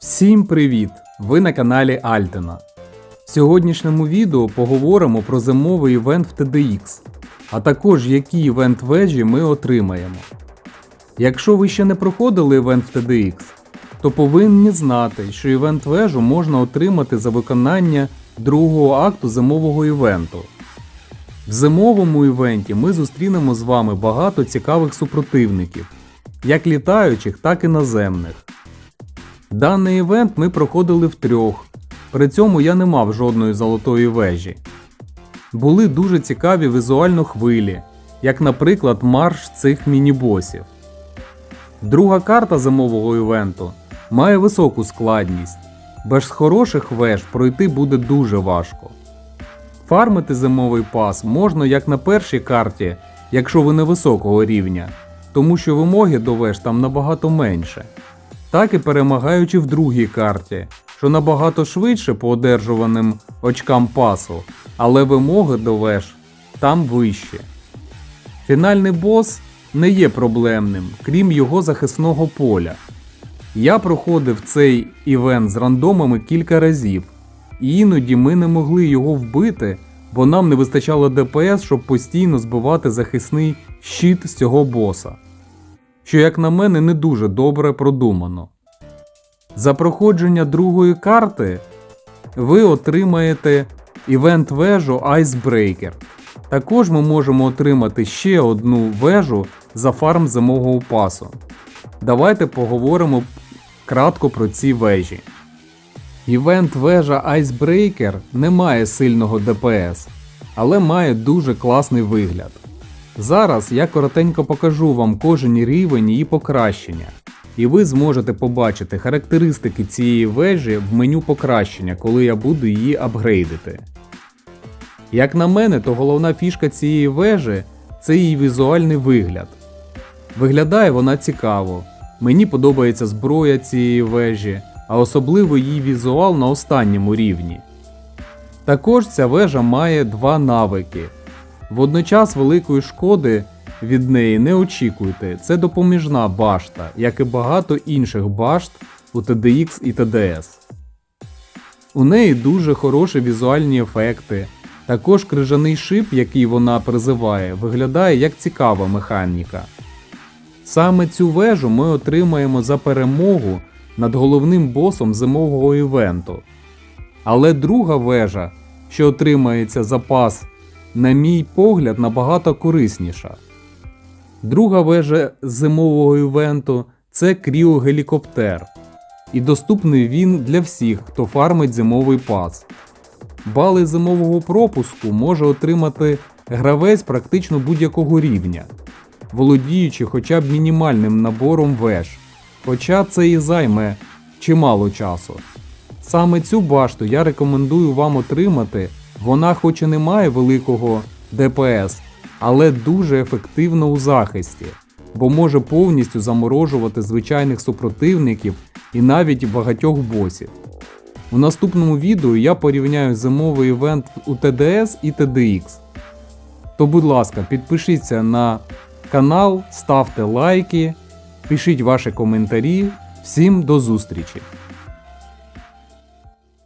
Всім привіт! Ви на каналі Altena. В сьогоднішньому відео поговоримо про зимовий івент в TDX, а також які івент вежі ми отримаємо. Якщо ви ще не проходили івент в TDX, то повинні знати, що івент вежу можна отримати за виконання другого акту зимового івенту. В зимовому івенті ми зустрінемо з вами багато цікавих супротивників, як літаючих, так і наземних. Даний івент ми проходили втрьох, при цьому я не мав жодної золотої вежі. Були дуже цікаві візуально хвилі, як наприклад марш цих міні-босів. Друга карта зимового івенту має високу складність, без хороших веж пройти буде дуже важко. Фармити зимовий пас можна як на першій карті, якщо ви не високого рівня, тому що вимоги до веж там набагато менше. Так і перемагаючи в другій карті, що набагато швидше по одержуваним очкам пасу, але вимоги до веж там вищі. Фінальний бос не є проблемним, крім його захисного поля. Я проходив цей івент з рандомами кілька разів, і іноді ми не могли його вбити, бо нам не вистачало ДПС, щоб постійно збивати захисний щит з цього боса. Що, як на мене, не дуже добре продумано. За проходження другої карти ви отримаєте івент-вежу Icebreaker. Також ми можемо отримати ще одну вежу за фарм зимового пасу. Давайте поговоримо кратко про ці вежі. Івент-вежа Icebreaker не має сильного ДПС, але має дуже класний вигляд. Зараз я коротенько покажу вам кожен рівень її покращення, і ви зможете побачити характеристики цієї вежі в меню покращення, коли я буду її апгрейдити. Як на мене, то головна фішка цієї вежі – це її візуальний вигляд. Виглядає вона цікаво, мені подобається зброя цієї вежі, а особливо її візуал на останньому рівні. Також ця вежа має два навики. Водночас великої шкоди від неї не очікуйте, це допоміжна башта, як і багато інших башт у TDX і TDS. У неї дуже хороші візуальні ефекти, також крижаний шип, який вона призиває, виглядає як цікава механіка. Саме цю вежу ми отримаємо за перемогу над головним босом зимового івенту. Але друга вежа, що отримається за пас, на мій погляд, набагато корисніша. Друга вежа зимового івенту – це кріогелікоптер. І доступний він для всіх, хто фармить зимовий пас. Бали зимового пропуску може отримати гравець практично будь-якого рівня, володіючи хоча б мінімальним набором веж, хоча це і займе чимало часу. Саме цю башту я рекомендую вам отримати. Вона хоч і не має великого ДПС, але дуже ефективна у захисті, бо може повністю заморожувати звичайних супротивників і навіть багатьох босів. У наступному відео я порівняю зимовий івент у TDS і TDX. То будь ласка, підпишіться на канал, ставте лайки, пишіть ваші коментарі. Всім до зустрічі!